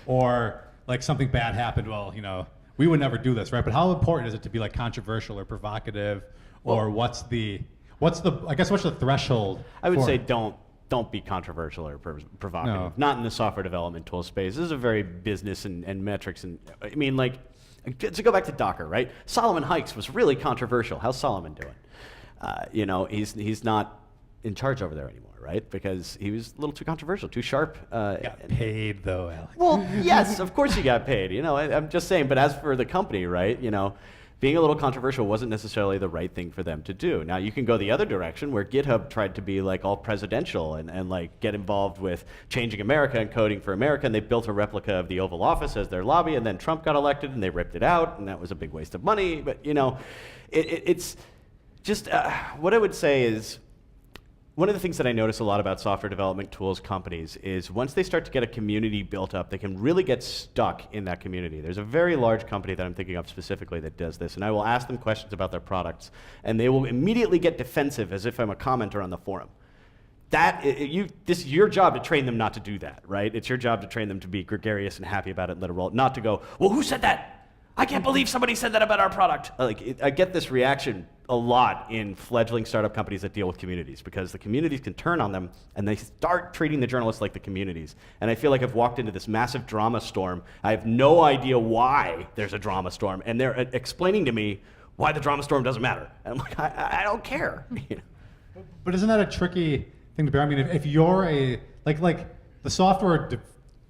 or like something bad happened. Well, you know, we would never do this, right? But how important is it to be like controversial or provocative, or what's the threshold? I would for say it? don't be controversial or provocative. No. Not in the software development tool space. This is a very business and metrics, and I mean, like, to go back to Docker, right? Solomon Hikes was really controversial. How's Solomon doing? you know, he's not in charge over there anymore, right? Because he was a little too controversial, too sharp. Got paid though, Alex. Well, yes, of course he got paid. You know, I'm just saying. But as for the company, right? You know, being a little controversial wasn't necessarily the right thing for them to do. Now you can go the other direction, where GitHub tried to be like all presidential and like get involved with changing America and coding for America, and they built a replica of the Oval Office as their lobby, and then Trump got elected, and they ripped it out, and that was a big waste of money. But you know, it's just what I would say is, one of the things that I notice a lot about software development tools companies is once they start to get a community built up, they can really get stuck in that community. There's a very large company that I'm thinking of specifically that does this, and I will ask them questions about their products, and they will immediately get defensive as if I'm a commenter on the forum. This is your job to train them not to do that, right? It's your job to train them to be gregarious and happy about it and let it roll, not to go, well, who said that? I can't believe somebody said that about our product. I get this reaction a lot in fledgling startup companies that deal with communities, because the communities can turn on them and they start treating the journalists like the communities. And I feel like I've walked into this massive drama storm. I have no idea why there's a drama storm, and they're explaining to me why the drama storm doesn't matter. And I'm like, I don't care. But isn't that a tricky thing to bear? I mean, if you're like the software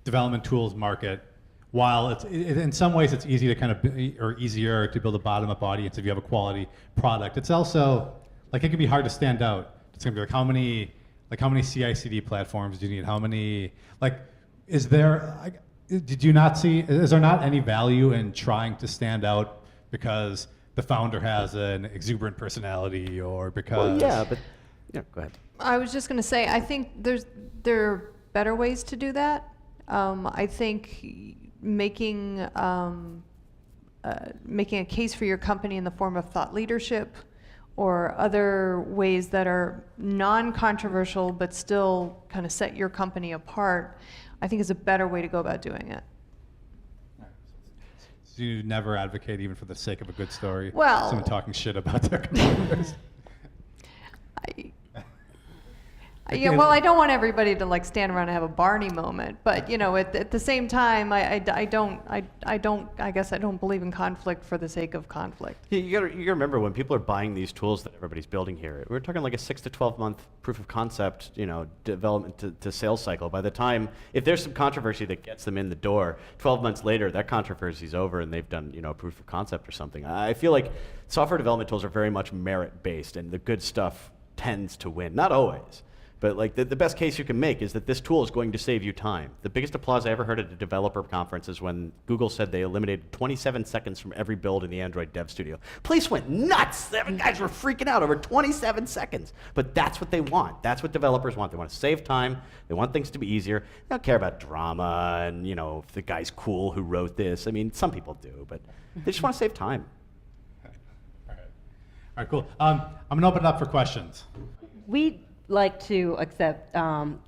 development tools market, while in some ways it's easy to kind of or easier to build a bottom-up audience if you have a quality product, it's also like it can be hard to stand out. It's gonna be like how many CI/CD platforms do you need? How many is there? Did you not see? Is there not any value in trying to stand out because the founder has an exuberant personality, or because? Well, yeah, but yeah, go ahead. I was just going to say, I think there are better ways to do that. I think making a case for your company in the form of thought leadership or other ways that are non-controversial but still kind of set your company apart, I think is a better way to go about doing it. So you never advocate, even for the sake of a good story, Well, someone talking shit about their competitors? Yeah, well, I don't want everybody to like stand around and have a Barney moment, but you know, at the same time, I guess I don't believe in conflict for the sake of conflict. You gotta remember, when people are buying these tools that everybody's building here, we're talking like a 6 to 12 month proof of concept, you know, development to sales cycle. By the time, if there's some controversy that gets them in the door, 12 months later, that controversy's over and they've done, you know, a proof of concept or something. I feel like software development tools are very much merit based, and the good stuff tends to win. Not always. But like the best case you can make is that this tool is going to save you time. The biggest applause I ever heard at a developer conference is when Google said they eliminated 27 seconds from every build in the Android Dev Studio. Place went nuts. The guys were freaking out over 27 seconds. But that's what they want. That's what developers want. They want to save time. They want things to be easier. They don't care about drama and, you know, if the guy's cool who wrote this. I mean, some people do, but they just want to save time. All right, cool. I'm going to open it up for questions. We like to accept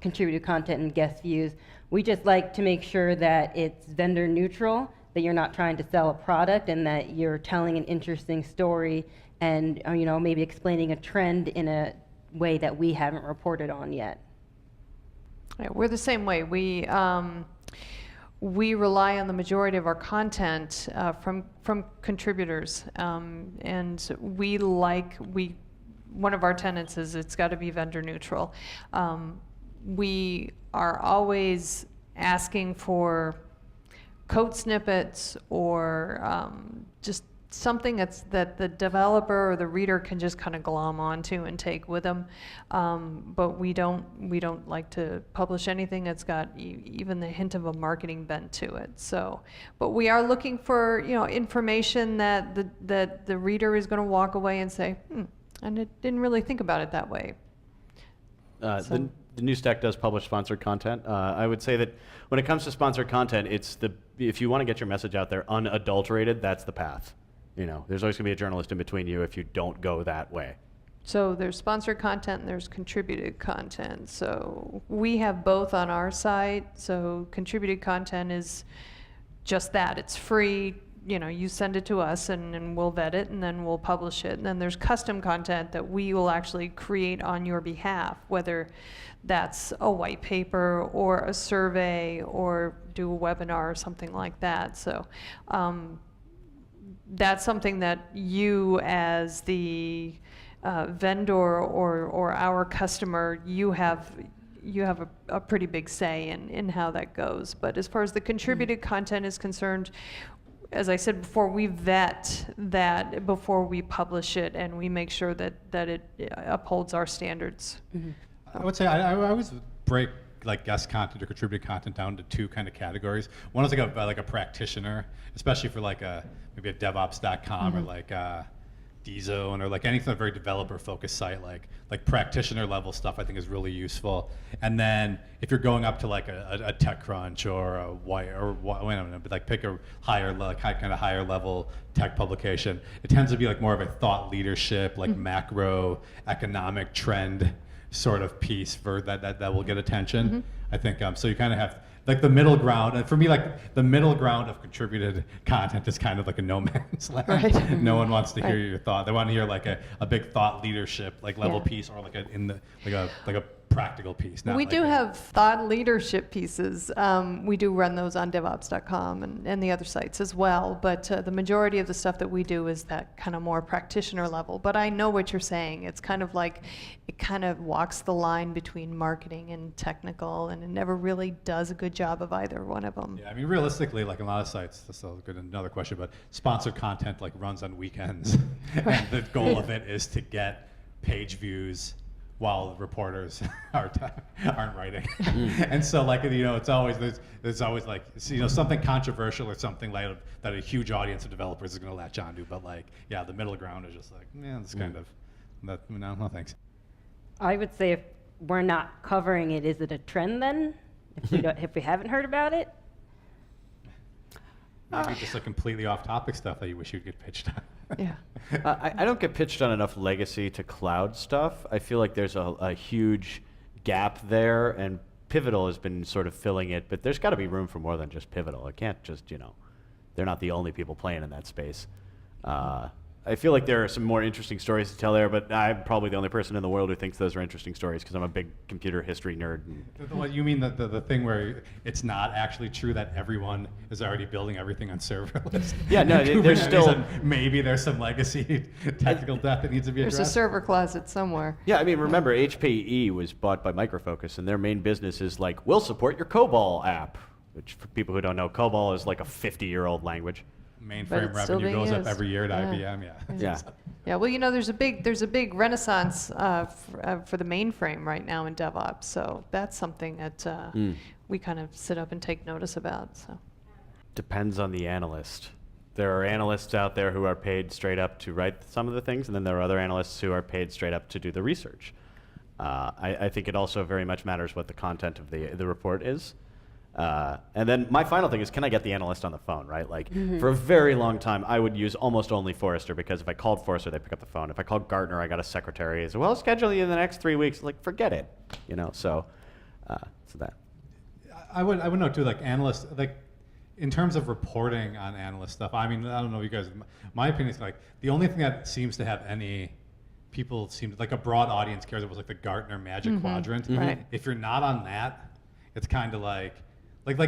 contributed content and guest views. We just like to make sure that it's vendor neutral, that you're not trying to sell a product, and that you're telling an interesting story and you know, maybe explaining a trend in a way that we haven't reported on yet. Yeah, we're the same way. We rely on the majority of our content from contributors, and one of our tenets is it's got to be vendor neutral. We are always asking for code snippets or just something that the developer or the reader can just kind of glom onto and take with them. But we don't like to publish anything that's got even the hint of a marketing bent to it. So, but we are looking for, you know, information that the reader is going to walk away and say, and I didn't really think about it that way. The new stack does publish sponsored content. I would say that when it comes to sponsored content, if you want to get your message out there unadulterated, that's the path. You know, there's always going to be a journalist in between you if you don't go that way. So there's sponsored content and there's contributed content. So we have both on our site. So contributed content is just that. It's free. You know, you send it to us and we'll vet it and then we'll publish it. And then there's custom content that we will actually create on your behalf, whether that's a white paper or a survey or do a webinar or something like that. So that's something that you as the vendor or our customer, you have a pretty big say in how that goes. But as far as the contributed content is concerned, as I said before, we vet that before we publish it, and we make sure that it upholds our standards. I would say I always break like guest content or contributed content down to two kind of categories. One is like a practitioner, especially for like maybe a DevOps.com or like DZone or like anything very developer focused site, like practitioner level stuff I think is really useful. And then if you're going up to like a TechCrunch or a Wire or wait a minute, but like pick a higher kind of higher level tech publication, it tends to be like more of a thought leadership, like macro economic trend sort of piece for that will get attention. I think so you kind of have like the middle ground, and for me, like the middle ground of contributed content is kind of like a no man's land. Right. No one wants to hear your thought. They want to hear like a big thought leadership like level piece, or like a practical piece. Not We like do have thought leadership pieces. We do run those on DevOps.com and the other sites as well. But the majority of the stuff that we do is that kind of more practitioner level. But I know what you're saying. It's kind of like it kind of walks the line between marketing and technical, and it never really does a good job of either one of them. Yeah, I mean, realistically, like a lot of sites, this is another question, but sponsored content like runs on weekends, and the goal of it is to get page views while reporters aren't writing. And so like, it's always, there's always like, something controversial or something like that a huge audience of developers is going to latch onto. But like, yeah, the middle ground is just like, it's kind of, no thanks. I would say if we're not covering it, is it a trend then? If we haven't heard about it? Maybe just like completely off topic stuff that you wish you'd get pitched on. Yeah. I don't get pitched on enough legacy to cloud stuff. I feel like there's a huge gap there, and Pivotal has been sort of filling it, but there's got to be room for more than just Pivotal. It can't just, they're not the only people playing in that space. I feel like there are some more interesting stories to tell there, but I'm probably the only person in the world who thinks those are interesting stories because I'm a big computer history nerd. What you mean the thing where it's not actually true that everyone is already building everything on serverless? Yeah, no, there's still maybe there's some legacy technical debt that needs to be addressed. There's a server closet somewhere. Yeah, I mean, remember HPE was bought by Micro Focus, and their main business is like, we'll support your COBOL app, which for people who don't know, COBOL is like a 50-year-old language. Mainframe revenue goes up every year at IBM. Yeah. Well, there's a big renaissance for the mainframe right now in DevOps. So that's something that we kind of sit up and take notice about. So Depends on the analyst. There are analysts out there who are paid straight up to write some of the things, and then there are other analysts who are paid straight up to do the research. I think it also very much matters what the content of the report is. And then my final thing is, can I get the analyst on the phone, right? Like, for a very long time, I would use almost only Forrester, because if I called Forrester, they pick up the phone. If I called Gartner, I got a secretary. It's, well, schedule you in the next 3 weeks. Like, forget it, so that. I would note too, like analysts, like in terms of reporting on analyst stuff, I mean, I don't know you guys, my opinion is like, the only thing that seems to have any people seem like a broad audience cares about was like the Gartner Magic Quadrant. Right. If you're not on that, it's kind of like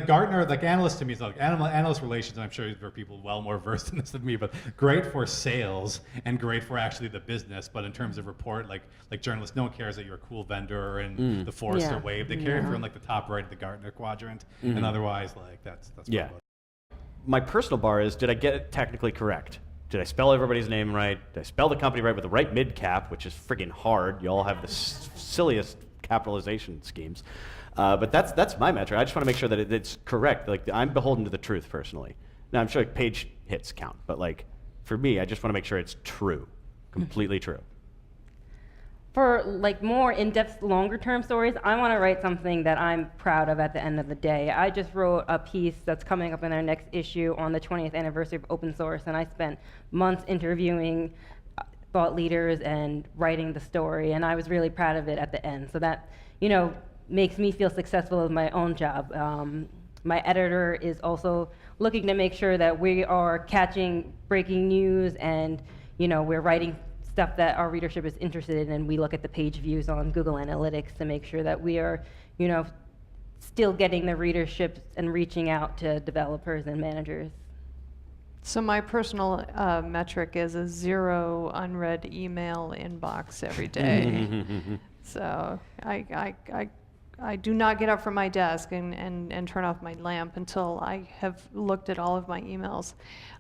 Gartner, like analyst to me is like analyst relations, and I'm sure there are people well more versed in this than me, but great for sales and great for actually the business. But in terms of report, like journalists, no one cares that you're a cool vendor and the Forrester Wave. They care if you're in like the top right of the Gartner quadrant, and otherwise like that's Yeah. My personal bar is, did I get it technically correct? Did I spell everybody's name right? Did I spell the company right with the right mid-cap, which is friggin' hard. You all have the silliest capitalization schemes. But that's my metric. I just want to make sure that it's correct. Like, I'm beholden to the truth personally. Now, I'm sure like page hits count, but like for me, I just want to make sure it's true, completely true. For like more in-depth, longer-term stories, I want to write something that I'm proud of at the end of the day. I just wrote a piece that's coming up in our next issue on the 20th anniversary of open source, and I spent months interviewing thought leaders and writing the story, and I was really proud of it at the end. So that, makes me feel successful with my own job. My editor is also looking to make sure that we are catching breaking news, and we're writing stuff that our readership is interested in, and we look at the page views on Google Analytics to make sure that we are, still getting the readership and reaching out to developers and managers. So my personal metric is a 0 unread email inbox every day. So I do not get up from my desk and turn off my lamp until I have looked at all of my emails.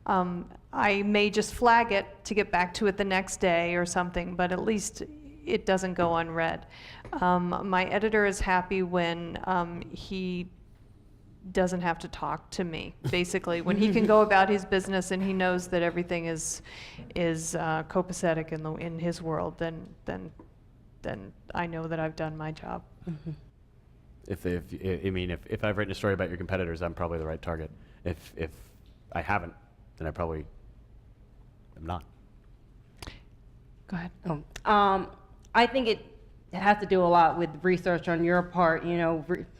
I may just flag it to get back to it the next day or something, but at least it doesn't go unread. My editor is happy when he doesn't have to talk to me, basically. When he can go about his business and he knows that everything is copacetic in his world, then I know that I've done my job. If I've written a story about your competitors, I'm probably the right target. If I haven't, then I probably am not. Go ahead. I think it has to do a lot with research on your part,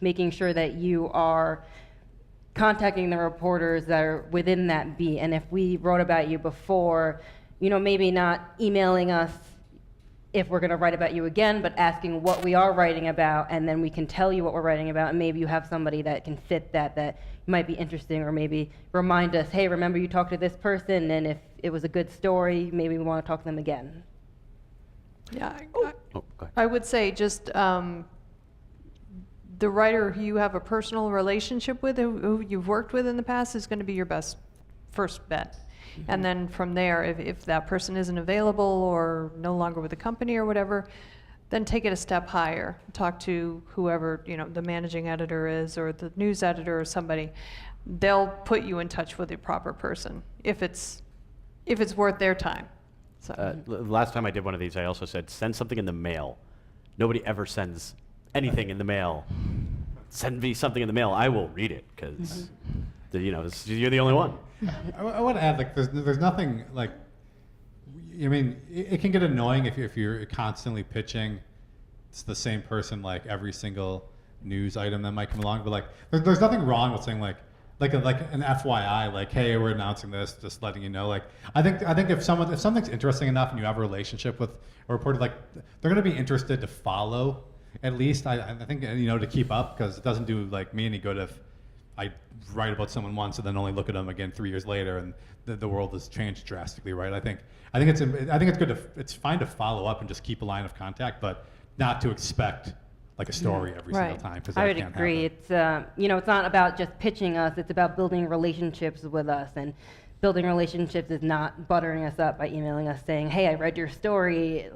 making sure that you are contacting the reporters that are within that beat. And if we wrote about you before, maybe not emailing us if we're going to write about you again, but asking what we are writing about, and then we can tell you what we're writing about, and maybe you have somebody that can fit that might be interesting, or maybe remind us, hey, remember you talked to this person, and if it was a good story, maybe we want to talk to them again. Yeah, Go ahead. I would say just the writer who you have a personal relationship with, who you've worked with in the past, is going to be your best first bet. And then from there, if that person isn't available or no longer with the company or whatever, then take it a step higher. Talk to whoever the managing editor is, or the news editor, or somebody. They'll put you in touch with the proper person if it's worth their time. So. Last time I did one of these, I also said, send something in the mail. Nobody ever sends anything in the mail. Send me something in the mail. I will read it, because you're the only one. I want to add, there's nothing it can get annoying if you're constantly pitching the same person every single news item that might come along. But there's nothing wrong with saying like an FYI, hey, we're announcing this, just letting you know. I think if something's interesting enough and you have a relationship with a reporter, they're going to be interested to follow. At least I think to keep up, because it doesn't do me any good if I write about someone once and then only look at them again 3 years later and the world has changed drastically, right? I think it's good it's fine to follow up and just keep a line of contact, but not to expect a story every single time, because I would agree. It's it's not about just pitching us. It's about building relationships with us, and building relationships is not buttering us up by emailing us saying, "Hey, I read your story.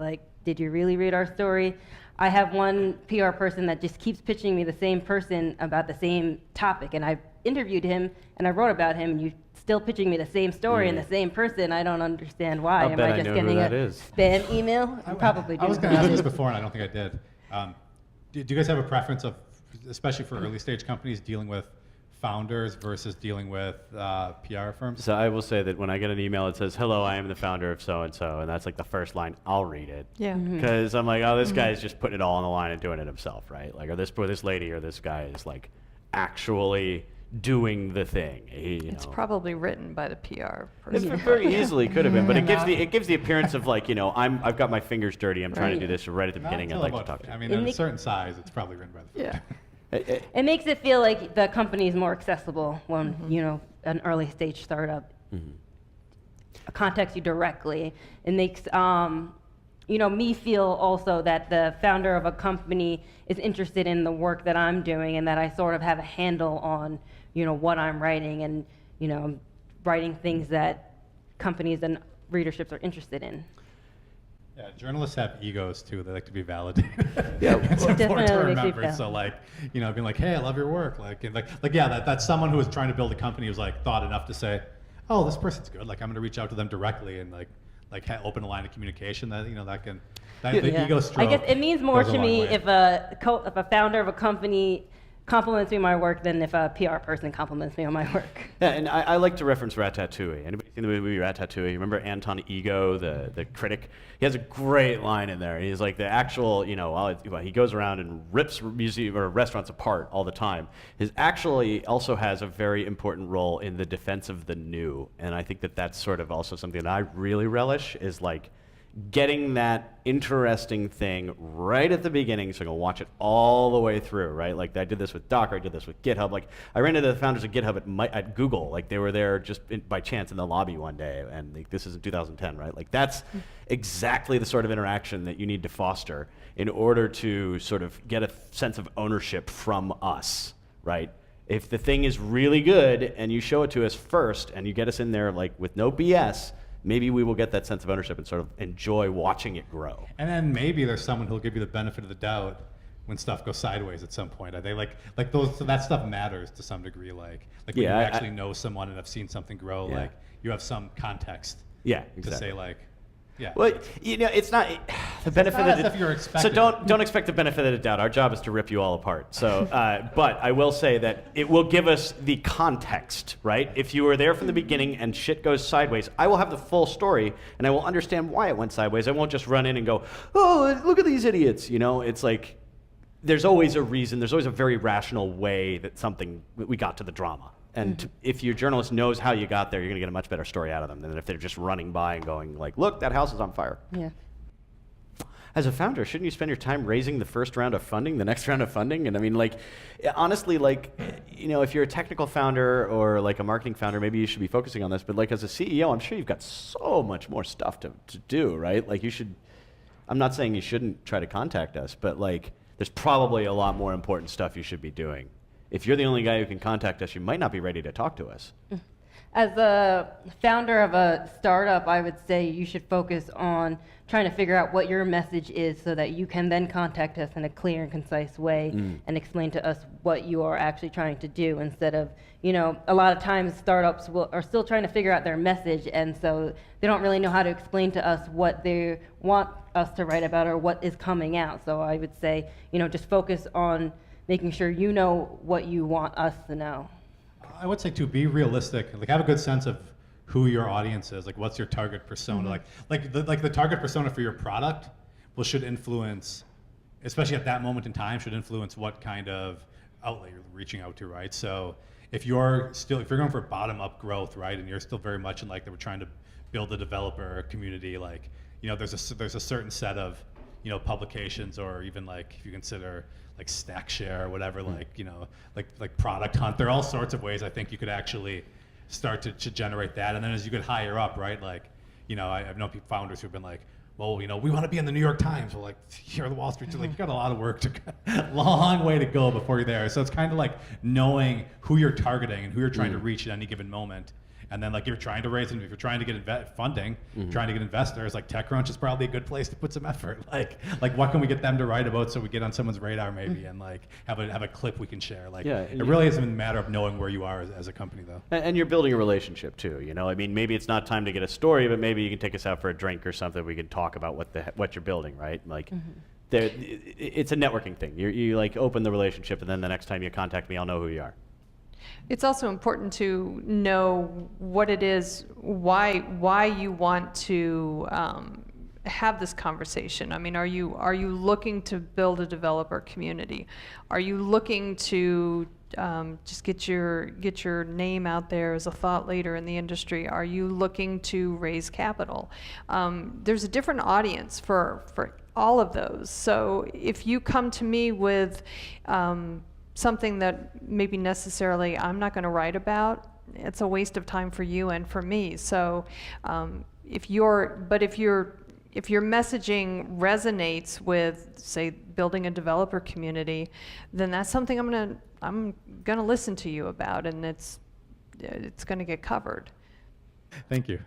Did you really read our story?" I have one PR person that just keeps pitching me the same person about the same topic, and I interviewed him and I wrote about him, and you still pitching me the same story and the same person. I don't understand why. I'll Am bet I I just know getting who a that is. spam email? I probably do. I was going to ask this before, and I don't think I did. Do you guys have a preference of, especially for early stage companies, dealing with founders versus dealing with PR firms? So I will say that when I get an email that says, "Hello, I am the founder of so-and-so," and that's the first line, I'll read it. Yeah. Because I'm like, oh, this guy's just putting it all on the line and doing it himself, right? Or this lady or this guy is actually doing the thing. It's probably written by the PR person. It very easily could have been, but it gives the appearance of I've got my fingers dirty. I'm trying to do this right at the beginning. I'd like to talk to you. At a certain size, it's probably written by the founder. It makes it feel like the company is more accessible when an early stage startup contacts you directly. It makes me feel also that the founder of a company is interested in the work that I'm doing, and that I sort of have a handle on what I'm writing, and I'm writing things that companies and readerships are interested in. Yeah, journalists have egos too. They like to be validated. Yeah, it's important to Definitely makes you remember. feel. So being hey, I love your work. That's someone who was trying to build a company who's thought enough to say, oh, this person's good. I'm going to reach out to them directly and open a line of communication. The ego stroke. I guess it means more goes a to long me way. if a founder of a company compliments me on my work than if a PR person compliments me on my work. Yeah, and I like to reference Ratatouille. Anybody seen the movie Ratatouille? You remember Anton Ego, the critic? He has a great line in there. He's the actual, he goes around and rips museum or restaurants apart all the time. His actually also has a very important role in the defense of the new, and I think that's sort of also something that I really relish is getting that interesting thing right at the beginning so I can watch it all the way through, right? Like I did this with Docker, I did this with GitHub. Like I ran into the founders of GitHub at Google. Like they were there just by chance in the lobby one day, and like, this is in 2010, right? Like that's exactly the sort of interaction that you need to foster in order to sort of get a sense of ownership from us, right? If the thing is really good and you show it to us first and you get us in there like with no BS, maybe we will get that sense of ownership and sort of enjoy watching it grow. And then maybe there's someone who'll give you the benefit of the doubt when stuff goes sideways at some point. Are they like those? So that stuff matters to some degree. Like when Yeah, you actually know someone and have seen something grow. Yeah. Like you have some context. Yeah, To exactly. say like, yeah. Well, you know, it's not the benefit not of as if you're so expecting don't expect the benefit of the doubt. Our job is to rip you all apart. So, but I will say that it will give us the context, right? If you were there from the beginning and shit goes sideways, I will have the full story and I will understand why it went sideways. I won't just run in and go, oh, look at these idiots. You know, it's like there's always a reason. There's always a very rational way that we got to the drama. And if your journalist knows how you got there, you're going to get a much better story out of them than if they're just running by and going like, look, that house is on fire. Yeah. As a founder, shouldn't you spend your time raising the first round of funding, the next round of funding? And I mean, like, honestly, like, you know, if you're a technical founder or like a marketing founder, maybe you should be focusing on this. But like as a CEO, I'm sure you've got so much more stuff to do, right? Like you should, I'm not saying you shouldn't try to contact us, but like there's probably a lot more important stuff you should be doing. If you're the only guy who can contact us, you might not be ready to talk to us. As a founder of a startup, I would say you should focus on trying to figure out what your message is so that you can then contact us in a clear and concise way and explain to us what you are actually trying to do instead of, you know, a lot of times startups are still trying to figure out their message, and so they don't really know how to explain to us what they want us to write about or what is coming out. So I would say, you know, just focus on making sure you know what you want us to know. I would say to be realistic, like have a good sense of who your audience is, like what's your target persona, like the target persona for your product should influence, especially at that moment in time, should influence what kind of outlet you're reaching out to, right? So if you're going for bottom up growth, right, and you're still very much in like that we're trying to build a developer community, like, you know, there's a certain set of, you know, publications, or even like if you consider like StackShare or whatever, like, you know, like Product Hunt. There are all sorts of ways I think you could actually start to generate that. And then as you get higher up, right, like, you know, I've known founders who've been like, well, you know, we want to be in the New York Times. Well, like here at the Wall Street, like you got a lot of work long way to go before you're there. So it's kind of like knowing who you're targeting and who you're trying to reach at any given moment. And then like if you're trying to raise, if you're trying to get funding, trying to get investors, like TechCrunch is probably a good place to put some effort. Like what can we get them to write about so we get on someone's radar maybe, and like have a clip we can share. Like it really isn't a matter of knowing where you are as a company though. And you're building a relationship too, you know? I mean, maybe it's not time to get a story, but maybe you can take us out for a drink or something. We can talk about what you're building, right? Like it's a networking thing. You like open the relationship, and then the next time you contact me, I'll know who you are. It's also important to know what it is, why you want to have this conversation. I mean, are you looking to build a developer community? Are you looking to just get your name out there as a thought leader in the industry? Are you looking to raise capital? There's a different audience for all of those. So if you come to me with something that maybe necessarily I'm not going to write about, it's a waste of time for you and for me. So if your messaging resonates with, say, building a developer community, then that's something I'm gonna listen to you about, and it's gonna get covered. Thank you.